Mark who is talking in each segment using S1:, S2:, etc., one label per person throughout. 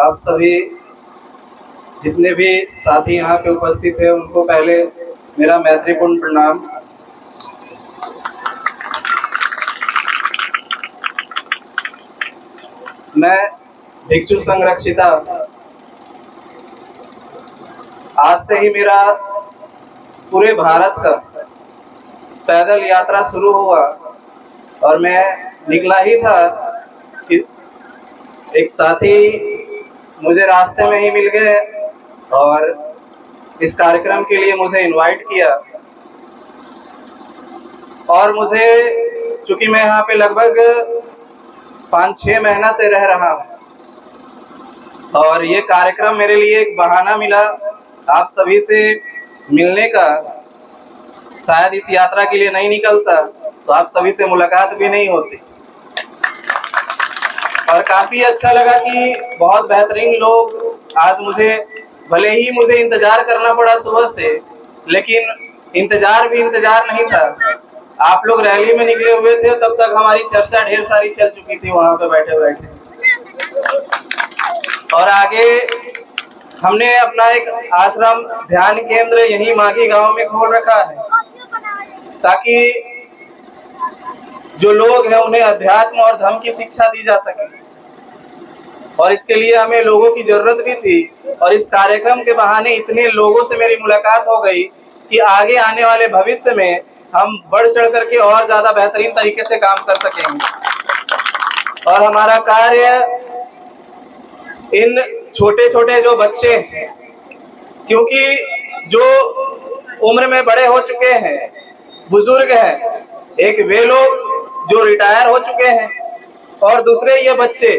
S1: आप सभी जितने भी साथी यहाँ पे उपस्थित हैं उनको पहले मेरा मैत्रीपूर्ण प्रणाम। मैं भिक्षु संरक्षिता, आज से ही मेरा पूरे भारत का पैदल यात्रा शुरू हुआ और मैं निकला ही था कि एक साथी मुझे रास्ते में ही मिल गए और इस कार्यक्रम के लिए मुझे इनवाइट किया। और मुझे, चूंकि मैं यहाँ पे लगभग 5-6 महीना से रह रहा हूँ और ये कार्यक्रम मेरे लिए एक बहाना मिला आप सभी से मिलने का। शायद इस यात्रा के लिए नहीं निकलता तो आप सभी से मुलाकात भी नहीं होती। और काफ़ी अच्छा लगा कि बहुत बेहतरीन लोग आज भले ही मुझे इंतज़ार करना पड़ा सुबह से, लेकिन इंतज़ार भी इंतज़ार नहीं था। आप लोग रैली में निकले हुए थे, तब तक हमारी चर्चा ढेर सारी चल चुकी थी वहाँ पे बैठे बैठे। और आगे हमने अपना एक आश्रम ध्यान केंद्र यहीं माघी गांव में खोल रखा है ताकि जो लोग हैं उन्हें अध्यात्म और धर्म की शिक्षा दी जा सके। और इसके लिए हमें लोगों की जरूरत भी थी और इस कार्यक्रम के बहाने इतने लोगों से मेरी मुलाकात हो गई कि आगे आने वाले भविष्य में हम बढ़ चढ़ करके और ज्यादा बेहतरीन तरीके से काम कर सकेंगे। और हमारा कार्य इन छोटे छोटे जो बच्चे हैं, क्योंकि जो उम्र में बड़े हो चुके हैं, बुजुर्ग हैं, एक वे लोग जो रिटायर हो चुके हैं और दूसरे ये बच्चे,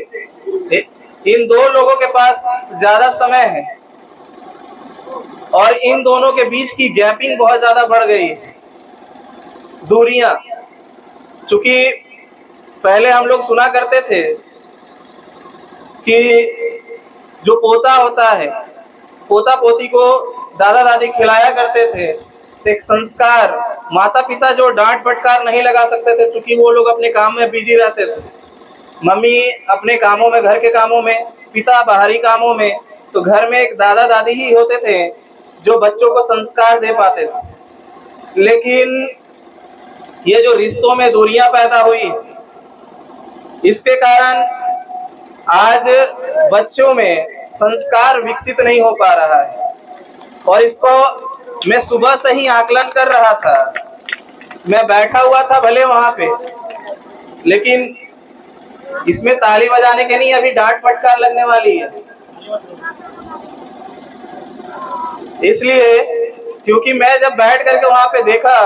S1: इन दो लोगों के पास ज्यादा समय है और इन दोनों के बीच की गैपिंग बहुत ज्यादा बढ़ गई है, दूरियां। चूंकि पहले हम लोग सुना करते थे कि जो पोता होता है, पोता पोती को दादा दादी खिलाया करते थे। एक संस्कार, माता पिता जो डांट फटकार नहीं लगा सकते थे क्योंकि वो लोग अपने काम में बिजी रहते थे। मम्मी अपने कामों में, घर के कामों में, पिता बाहरी कामों में, तो घर में एक दादा दादी ही होते थे जो बच्चों को संस्कार दे पाते थे। लेकिन ये जो रिश्तों में दूरियां पैदा हुई, इसके कारण आज बच्चों में संस्कार विकसित नहीं हो पा रहा है। और इसको मैं सुबह से ही आकलन कर रहा था। मैं बैठा हुआ था भले वहां पे, लेकिन इसमें ताली बजाने के नहीं, अभी डांट फटकार लगने वाली है। इसलिए क्योंकि मैं जब बैठ करके वहां पे देखा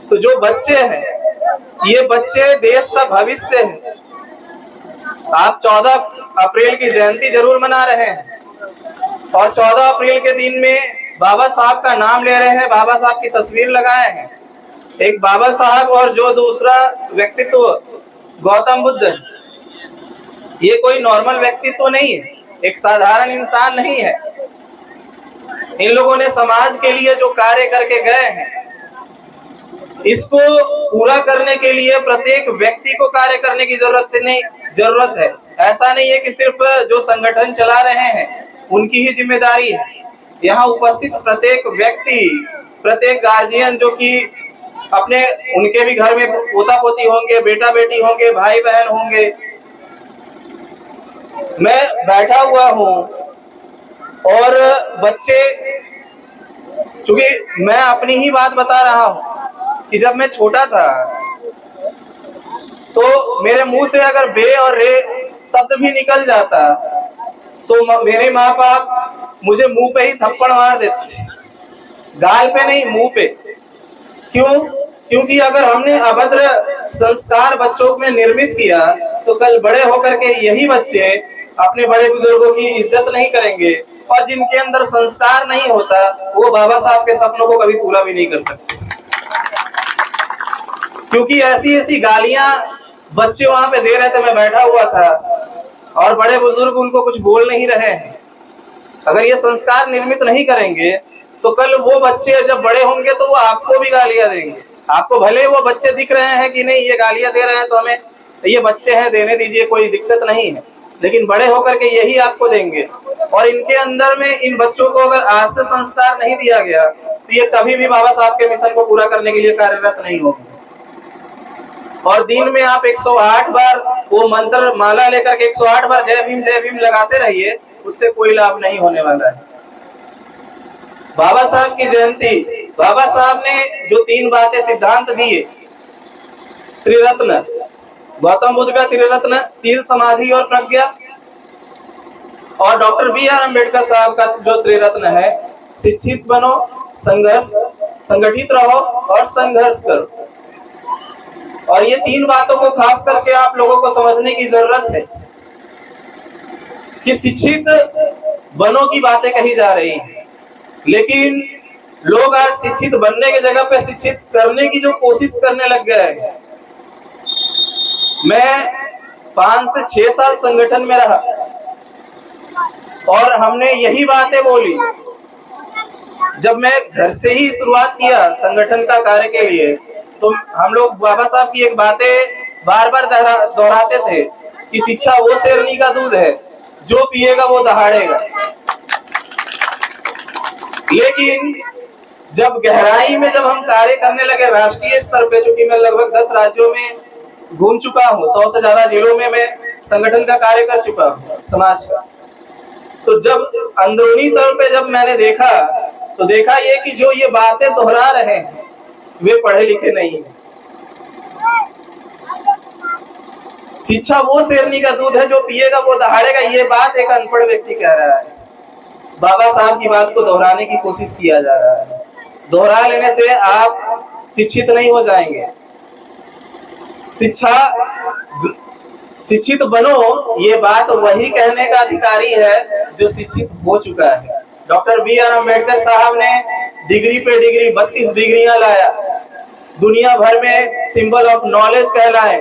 S1: तो जो बच्चे हैं, ये बच्चे देश का भविष्य है। आप 14 अप्रैल की जयंती जरूर मना रहे हैं और 14 अप्रैल के दिन में बाबा साहब का नाम ले रहे हैं, बाबा साहब की तस्वीर लगाए हैं। एक बाबा साहब और जो दूसरा व्यक्तित्व गौतम बुद्ध, ये कोई नॉर्मल व्यक्तित्व नहीं है, एक साधारण इंसान नहीं है। इन लोगों ने समाज के लिए जो कार्य करके गए हैं, इसको पूरा करने के लिए प्रत्येक व्यक्ति को कार्य करने की जरूरत है। ऐसा नहीं है कि सिर्फ जो संगठन चला रहे हैं उनकी ही जिम्मेदारी है। यहाँ उपस्थित प्रत्येक व्यक्ति, प्रत्येक गार्जियन जो कि उनके भी घर में पोता पोती होंगे, बेटा बेटी होंगे, भाई बहन होंगे। मैं बैठा हुआ हूँ और बच्चे, क्योंकि मैं अपनी ही बात बता रहा हूँ कि जब मैं छोटा था तो मेरे मुंह से अगर बे और रे शब्द भी निकल जाता तो मेरे माँ बाप मुझे मुंह पे ही थप्पड़ मार देते, गाल पे नहीं, मुंह पे। क्यों? क्योंकि अगर हमने अभद्र संस्कार बच्चों में निर्मित किया तो कल बड़े होकर के यही बच्चे अपने बड़े बुजुर्गों की इज्जत नहीं करेंगे और जिनके अंदर संस्कार नहीं होता वो बाबा साहब के सपनों को कभी पूरा भी नहीं कर सकते। क्योंकि ऐसी ऐसी गालियां बच्चे वहां पे दे रहे थे, मैं बैठा हुआ था और बड़े बुजुर्ग उनको कुछ बोल नहीं रहे हैं। अगर ये संस्कार निर्मित नहीं करेंगे तो कल वो बच्चे जब बड़े होंगे तो वो आपको भी गालियां देंगे। आपको भले वो बच्चे दिख रहे हैं कि नहीं ये गालियां दे रहे हैं तो हमें ये बच्चे हैं, देने दीजिए, कोई दिक्कत नहीं है, लेकिन बड़े होकर के यही आपको देंगे। और इनके अंदर में इन बच्चों को अगर आज से संस्कार नहीं दिया गया तो ये कभी भी बाबा साहब के मिशन को पूरा करने के लिए कार्यरत नहीं होंगे। और दिन में आप 108 बार वो मंत्र माला लेकर के 108 बार जय भीम लगाते रहिए, उससे कोई लाभ नहीं होने वाला है। बाबा साहब की जयंती, बाबा साहब ने जो 3 बातें सिद्धांत दिए, त्रिरत्न, गौतम बुद्ध का त्रिरत्न शील समाधि और प्रज्ञा, और डॉक्टर बी.आर. अम्बेडकर साहब का जो त्रिरत्न है, शिक्षित बनो, संगठित रहो और संघर्ष करो। और ये 3 बातों को खास करके आप लोगों को समझने की जरूरत है कि शिक्षित बनो की बातें कही जा रही हैं, लेकिन लोग आज शिक्षित बनने की जगह पे शिक्षित करने की जो कोशिश करने लग गए हैं। मैं 5 से 6 साल संगठन में रहा और हमने यही बातें बोली। जब मैं घर से ही शुरुआत किया संगठन का कार्य के लिए, तो हम लोग बाबा साहब की एक बातें बार बार दोहराते थे कि शिक्षा वो शेरनी का दूध है, जो पिएगा वो दहाड़ेगा। लेकिन जब गहराई में जब हम कार्य करने लगे राष्ट्रीय स्तर पे, चूंकि मैं लगभग 10 राज्यों में घूम चुका हूँ, 100 से ज्यादा जिलों में मैं संगठन का कार्य कर चुका हूँ समाज का, तो जब अंदरूनी तौर पे जब मैंने देखा तो देखा ये कि जो ये बातें दोहरा रहे हैं वे पढ़े लिखे नहीं हैं। शिक्षा वो शेरनी का दूध है, जो पिएगा वो दहाड़ेगा, ये बात एक अनपढ़ व्यक्ति कह रहा है। बाबा साहब की बात को दोहराने की कोशिश किया जा रहा है। दोहरा लेने से आप शिक्षित नहीं हो जाएंगे। शिक्षित बनो, ये बात वही कहने का अधिकारी है जो शिक्षित हो चुका है। Doctor B R. अम्बेडकर साहब ने डिग्री पे डिग्री 32 डिग्रियां लाया, दुनिया भर में सिंबल ऑफ नॉलेज कहलाए,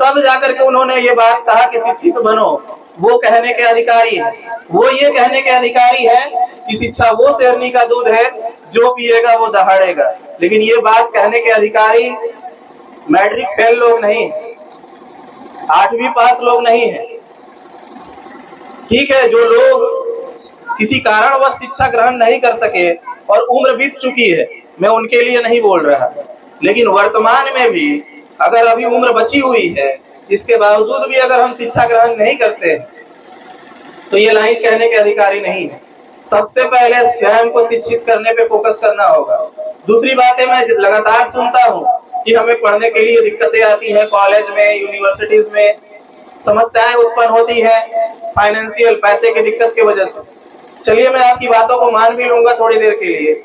S1: तब जाकर के उन्होंने ये बात कहा कि शिक्षित बनो। वो कहने के अधिकारी है, वो ये कहने के अधिकारी है कि शिक्षा वो शेरनी का दूध है, जो पिएगा वो दहाड़ेगा। लेकिन ये बात कहने के अधिकारी मैट्रिक फेल लोग नहीं, 8वीं पास लोग नहीं है। ठीक है, जो लोग किसी कारणवश शिक्षा ग्रहण नहीं कर सके और उम्र बीत चुकी है, मैं उनके लिए नहीं बोल रहा, लेकिन वर्तमान में भी अगर अभी उम्र बची हुई है, इसके बावजूद भी अगर हम शिक्षा ग्रहण नहीं करते तो ये लाइन कहने के अधिकारी नहीं है। सबसे पहले स्वयं को शिक्षित करने पे फोकस करना होगा। दूसरी बात है, मैं लगातार सुनता हूँ कि हमें पढ़ने के लिए दिक्कतें आती हैं, कॉलेज में, यूनिवर्सिटीज में समस्याएं उत्पन्न होती है फाइनेंशियल, पैसे की दिक्कत की वजह से। चलिए, मैं आपकी बातों को मान भी लूंगा थोड़ी देर के लिए।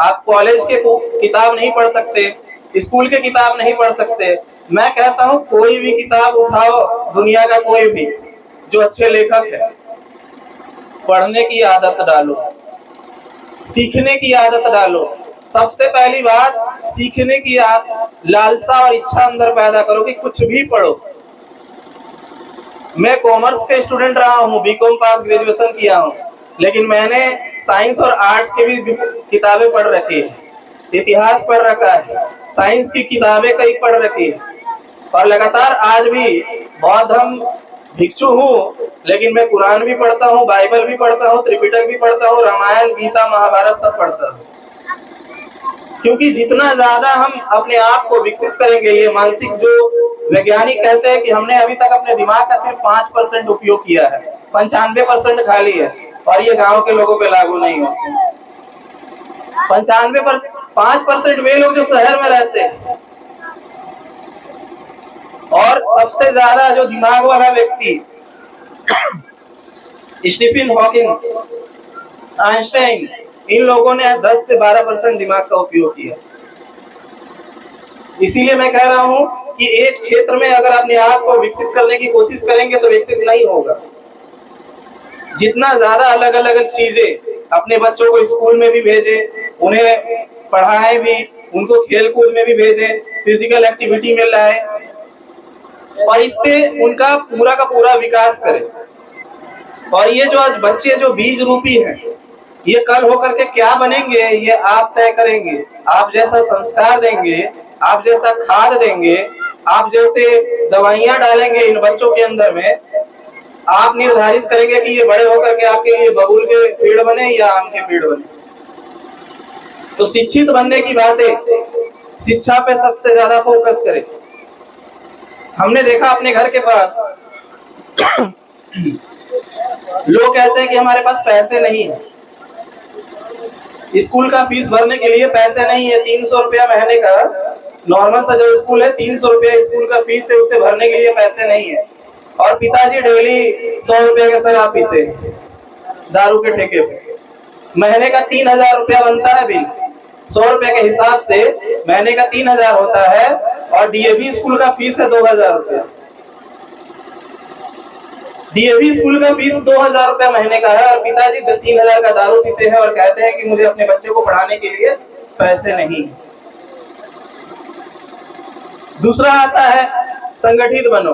S1: आप कॉलेज के किताब नहीं पढ़ सकते, स्कूल के किताब नहीं पढ़ सकते, मैं कहता हूँ कोई भी किताब उठाओ, दुनिया का कोई भी जो अच्छे लेखक है, पढ़ने की आदत डालो, सीखने की आदत डालो। सबसे पहली बात, सीखने की लालसा और इच्छा अंदर पैदा करो कि कुछ भी पढ़ो। मैं कॉमर्स के स्टूडेंट रहा हूँ, बीकॉम पास ग्रेजुएशन किया हूँ, लेकिन मैंने साइंस और आर्ट्स की भी किताबें पढ़ रखी है, इतिहास पढ़ रखा है, साइंस की किताबें कई पढ़ रखी है, और लगातार आज भी बौद्ध धर्म भिक्षु हूँ, लेकिन मैं कुरान भी पढ़ता हूँ, बाइबल भी पढ़ता हूँ, त्रिपिटक भी पढ़ता हूँ, रामायण, गीता, महाभारत सब पढ़ता हूँ। क्योंकि जितना ज्यादा हम अपने आप को विकसित करेंगे, ये मानसिक, जो वैज्ञानिक कहते हैं कि हमने अभी तक अपने दिमाग का सिर्फ 5% उपयोग किया है, 95% खाली है, और ये गांव के लोगों पे लागू नहीं होते। 5% वे लोग जो शहर में रहते हैं, और सबसे ज्यादा जो दिमाग वाला व्यक्ति स्टीफन हॉकिंस, आइंस्टाइन, इन लोगों ने 10 से 12% दिमाग का उपयोग किया। इसीलिए मैं कह रहा हूं कि एक क्षेत्र में अगर अपने आप को विकसित करने की कोशिश करेंगे तो विकसित नहीं होगा। जितना ज्यादा अलग अलग चीजें, अपने बच्चों को स्कूल में भी भेजें, उन्हें पढ़ाएं भी, उनको खेल कूद में भी भेजें, फिजिकल एक्टिविटी में लाए, और इससे उनका पूरा का पूरा विकास करें। और ये जो आज बच्चे जो बीज रूपी हैं, ये कल होकर के क्या बनेंगे ये आप तय करेंगे। आप जैसा संस्कार देंगे, आप जैसा खाद देंगे, आप जैसे दवाइयां डालेंगे इन बच्चों के अंदर में, आप निर्धारित करेंगे कि ये बड़े होकर के आपके लिए बबूल के पेड़ बने या आम के पेड़ बने। तो शिक्षित बनने की बात है, शिक्षा पे सबसे ज्यादा फोकस करें। हमने देखा अपने घर के पास लोग कहते हैं कि हमारे पास पैसे नहीं है, स्कूल का फीस भरने के लिए पैसे नहीं है। 300 रुपया महीने का नॉर्मल सा जो स्कूल है, 300 रुपया स्कूल का फीस है, उसे भरने के लिए पैसे नहीं है। और पिताजी डेली 100 रुपया का शराब पीते हैं दारू के ठेके पे। महीने का 3000 रुपया बनता है बिल। 100 रुपए के हिसाब से महीने का 3000 होता है। और डीएवी स्कूल का फीस है 2000 रुपया। डीएवी स्कूल का फीस 2000 रुपया महीने का है, और पिताजी 3000 का दारू पीते हैं और कहते हैं कि मुझे अपने बच्चे को पढ़ाने के लिए पैसे नहीं। दूसरा आता है संगठित बनो।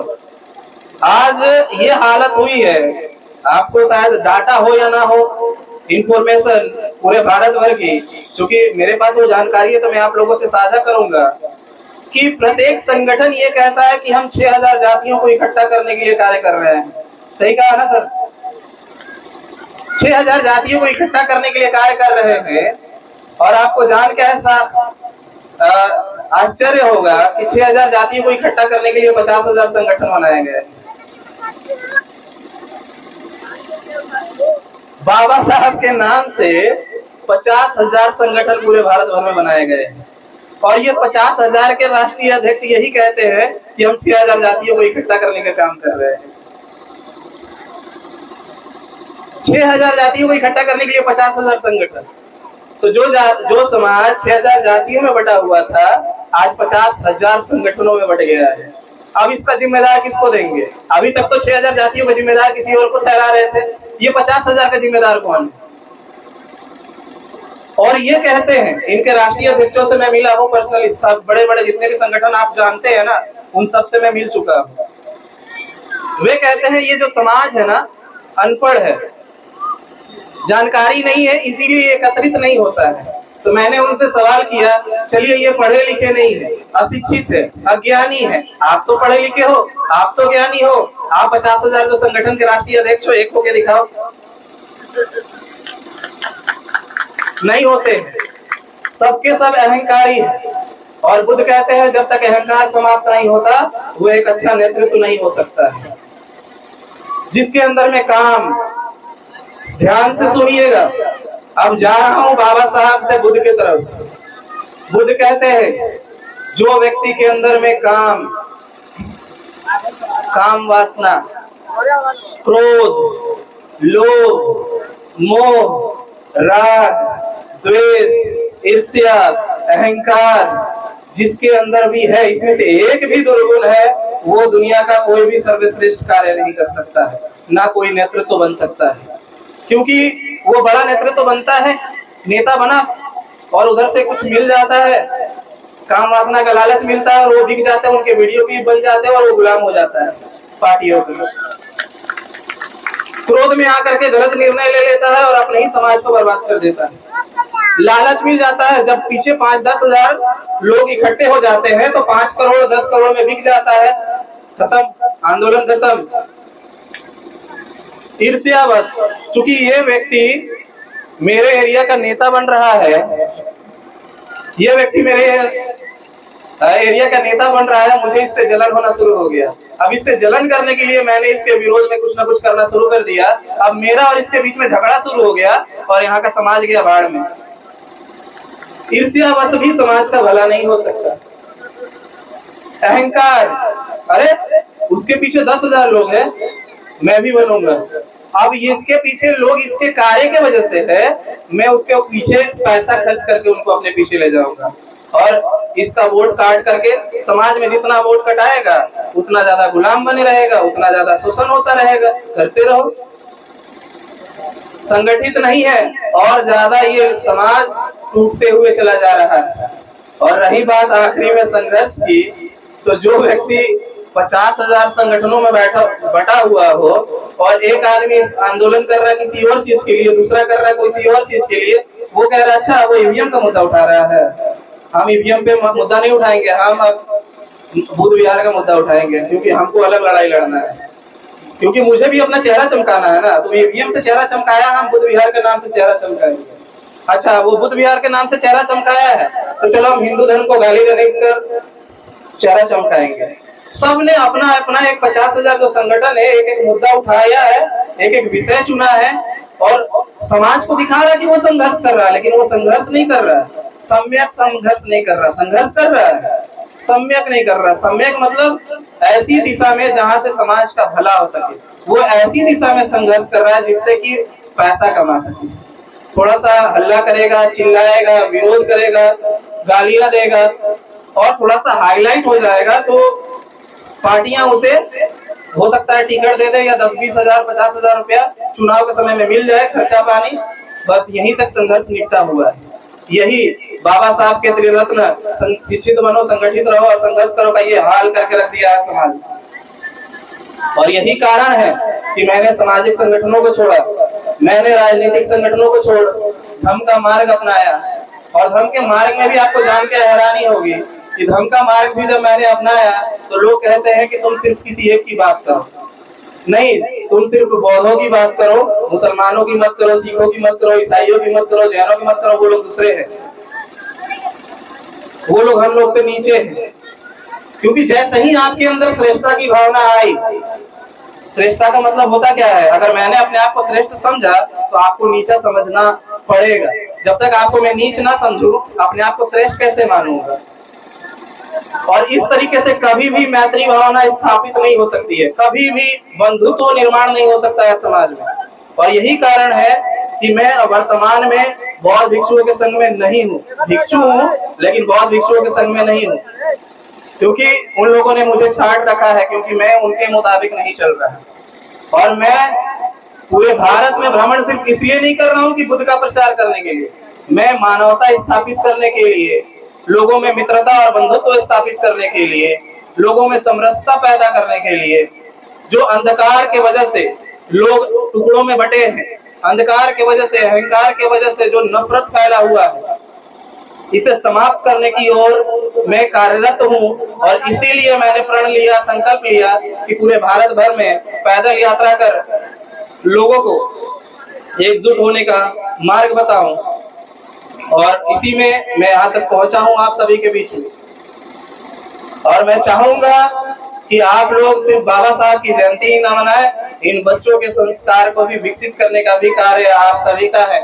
S1: आज ये हालत हुई है, आपको शायद डाटा हो या ना हो, इंफॉर्मेशन पूरे भारत भर की, क्योंकि मेरे पास वो जानकारी है तो मैं आप लोगों से साझा करूंगा कि प्रत्येक संगठन ये कहता है कि हम 6000 जातियों को इकट्ठा करने के लिए कार्य कर रहे हैं। सही कहा ना सर? 6000 जातियों को इकट्ठा करने के लिए कार्य कर रहे हैं। और आपको जान के ऐसा आश्चर्य होगा कि 6000 जातियों को इकट्ठा करने के लिए 50,000 संगठन बनाए गए। बाबा साहब के नाम से 50,000 संगठन पूरे भारत भर में बनाए गए हैं। और ये 50,000 के राष्ट्रीय अध्यक्ष यही कहते हैं कि हम 6000 जातियों को इकट्ठा करने का काम कर रहे हैं। 6000 जातियों को इकट्ठा करने के लिए 50,000 संगठन। तो जो समाज 6000 जातियों में बटा हुआ था, आज 50,000 संगठनों में बट गया है। अब इसका जिम्मेदार किसको देंगे? अभी तक तो 6000 जातियों का जिम्मेदार किसी और को ठहरा रहे थे, ये 50,000 का जिम्मेदार कौन है? और ये कहते हैं, इनके राष्ट्रीय अध्यक्षों से मैं मिला हूँ पर्सनली, सब बड़े बड़े जितने भी संगठन आप जानते हैं ना, उन सब से मैं मिल चुका हूँ। वे कहते हैं ये जो समाज है ना, अनपढ़ है, जानकारी नहीं है, इसीलिए एकत्रित नहीं होता है। तो मैंने उनसे सवाल किया, चलिए ये पढ़े लिखे नहीं है, अशिक्षित है, अज्ञानी है, आप तो पढ़े लिखे हो, आप तो ज्ञानी हो, आप 50,000 जो संगठन के राष्ट्रीय अध्यक्ष हो, एक होके दिखाओ। नहीं होते, सबके सब अहंकारी है। और बुद्ध कहते हैं जब तक अहंकार समाप्त नहीं होता वो एक अच्छा नेतृत्व नहीं हो सकता है। जिसके अंदर में काम, ध्यान से सुनिएगा, अब जा रहा हूं बाबा साहब से बुद्ध की तरफ। बुद्ध कहते हैं जो व्यक्ति के अंदर में काम वासना, क्रोध, लोभ, मोह, राग, द्वेष, ईर्ष्या, अहंकार जिसके अंदर भी है, इसमें से एक भी दुर्गुण है, वो दुनिया का कोई भी सर्वश्रेष्ठ कार्य नहीं कर सकता है, ना कोई नेतृत्व बन सकता है। क्योंकि वो बड़ा नेतृत्व बनता है, नेता बना और उधर से कुछ मिल जाता है, काम वासना का लालच मिलता है और वो बिक जाते हैं, उनके वीडियो भी बन जाते हैं और वो गुलाम हो जाता है पार्टियों के। क्रोध में आकर के गलत निर्णय ले लेता है और अपने ही समाज को बर्बाद कर देता है। लालच मिल जाता है, जब पीछे 5-10 हजार लोग इकट्ठे हो जाते हैं तो 5 करोड़ 10 करोड़ में बिक जाता है, खत्म, आंदोलन खत्म। ईर्ष्या बस, क्योंकि ये व्यक्ति मेरे एरिया का नेता बन रहा है, ये व्यक्ति मेरे एरिया का नेता बन रहा है, मुझे इससे जलन होना शुरू हो गया। अब इससे जलन करने के लिए मैंने इसके विरोध में कुछ ना कुछ करना शुरू कर दिया। अब मेरा और इसके बीच में झगड़ा शुरू हो गया और यहाँ का समाज गया बाढ़ में। ईर्ष्या बस भी समाज का भला नहीं हो सकता। अहंकार, अरे उसके पीछे 10,000 लोग हैं, मैं भी बनूंगा। अब इसके पीछे लोग इसके कार्य के वजह से है, मैं उसके पीछे पैसा खर्च करके उनको अपने पीछे ले जाऊंगा और इसका वोट काट करके समाज में जितना वोट कटाएगा उतना ज्यादा गुलाम बने रहेगा, उतना ज्यादा शोषण होता रहेगा, करते रहो। संगठित नहीं है और ज्यादा ये समाज टूटते हुए चला जा रहा है। और रही बात आखिरी में संघर्ष की, तो जो व्यक्ति 50,000 संगठनों में बटा हुआ हो और एक आदमी आंदोलन कर रहा है किसी और चीज के लिए, दूसरा कर रहा है किसी और चीज के लिए, वो कह रहा है अच्छा वो ईवीएम का मुद्दा उठा रहा है, हम ईवीएम पे मुद्दा नहीं उठाएंगे, हम अब बुद्ध विहार का मुद्दा उठाएंगे, क्योंकि हमको अलग लड़ाई लड़ना है, क्योंकि मुझे भी अपना चेहरा चमकाना है ना। तो ईवीएम से चेहरा चमकाया, हम बुद्ध विहार के नाम से चेहरा चमकाएंगे। अच्छा, वो बुद्ध विहार के नाम से चेहरा चमकाया है, तो चलो हम हिंदू धर्म को गाली देने का चेहरा चमकाएंगे। सबने अपना अपना एक 50,000 जो संगठन है, एक एक मुद्दा उठाया है, एक एक विषय चुना है और समाज को दिखा रहा है कि वो संघर्ष कर रहा है, लेकिन वो संघर्ष नहीं कर रहा है, सम्यक संघर्ष नहीं कर रहा। संघर्ष कर रहा है, सम्यक नहीं कर रहा। सम्यक मतलब ऐसी दिशा में जहां से समाज का भला हो सके, वो ऐसी दिशा में संघर्ष कर रहा है जिससे कि पैसा कमा सके। थोड़ा सा हल्ला करेगा, चिल्लाएगा, विरोध करेगा, गालियां देगा और थोड़ा सा हाईलाइट हो जाएगा तो पार्टियां उसे हो सकता है टिकट दे दे, या 10-20 हजार 50,000 रुपया चुनाव के समय में मिल जाए, खर्चा पानी, बस यहीं तक संघर्ष निपटा हुआ है। यही बाबा साहब के त्रिरत्न शिक्षित बनो, संगठित रहो और संघर्ष करो का ये हाल करके रख दिया है समाज। और यही कारण है कि मैंने सामाजिक संगठनों को छोड़ा, मैंने राजनीतिक संगठनों को छोड़ धर्म का मार्ग अपनाया। और धर्म के मार्ग में भी आपको जान के हैरानी होगी कि धर्म का मार्ग भी जब मैंने अपनाया तो लोग कहते हैं कि तुम सिर्फ किसी एक की बात करो। नहीं, तुम सिर्फ बौद्धों की बात करो, मुसलमानों की मत करो, सिखों की मत करो, ईसाइयों की मत करो, जैनों की मत करो, वो लोग दूसरे हैं, वो लोग हम लोग से नीचे हैं। क्योंकि जैसे ही आपके अंदर श्रेष्ठता की भावना आई, श्रेष्ठता का मतलब होता क्या है, अगर मैंने अपने आप को श्रेष्ठ समझा तो आपको नीचा समझना पड़ेगा। जब तक आपको मैं नीच ना समझूं, अपने आप को श्रेष्ठ कैसे मानूंगा। और इस तरीके से कभी भी मैत्री भावना स्थापित नहीं हो सकती है, कभी भी बंधुत्व निर्माण नहीं हो सकता है समाज में। और यही कारण है कि मैं वर्तमान में बौद्ध भिक्षुओं के संग में नहीं हूँ। भिक्षु हूँ लेकिन बौद्ध भिक्षुओं के संग में नहीं हूँ, क्योंकि उन लोगों ने मुझे छांट रखा है, क्योंकि मैं उनके मुताबिक नहीं चल रहा। और मैं पूरे भारत में भ्रमण सिर्फ इसलिए नहीं कर रहा हूँ कि बुद्ध का प्रचार करने के लिए, मैं मानवता स्थापित करने के लिए, लोगों में मित्रता और बंधुत्व स्थापित करने के लिए, लोगों में समरसता पैदा करने के लिए। जो अंधकार के वजह से लोग टुकड़ों में बटे हैं, अंधकार के वजह से, अहंकार के वजह से जो नफरत फैला हुआ है, इसे समाप्त करने की ओर मैं कार्यरत हूँ। और इसीलिए मैंने प्रण लिया, संकल्प लिया कि पूरे भारत भर में पैदल यात्रा कर लोगों को एकजुट होने का मार्ग बताऊं। और इसी में मैं यहाँ तक पहुंचा हूँ आप सभी के बीच में। और मैं चाहूंगा कि आप लोग सिर्फ बाबा साहब की जयंती ही न मनाएं, इन बच्चों के संस्कार को भी विकसित करने का भी कार्य आप सभी का है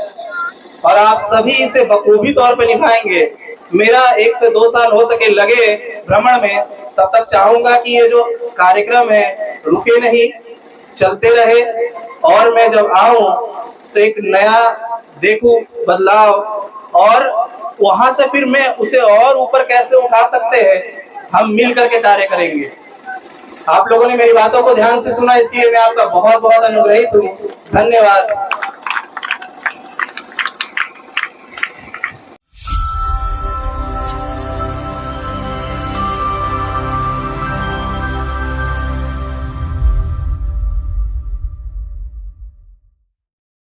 S1: और आप सभी इसे बखूबी तौर पे निभाएंगे। मेरा 1 से 2 साल हो सके लगे भ्रमण में, तब तक चाहूंगा कि ये जो कार्यक्रम है रुके नहीं, चलते रहे। और मैं जब आऊं तो एक नया देखूं बदलाव, और वहां से फिर मैं उसे और ऊपर कैसे उठा सकते हैं, हम मिल करके कार्य करेंगे। आप लोगों ने मेरी बातों को ध्यान से सुना, इसलिए मैं आपका बहुत बहुत अनुग्रहित हूँ। धन्यवाद।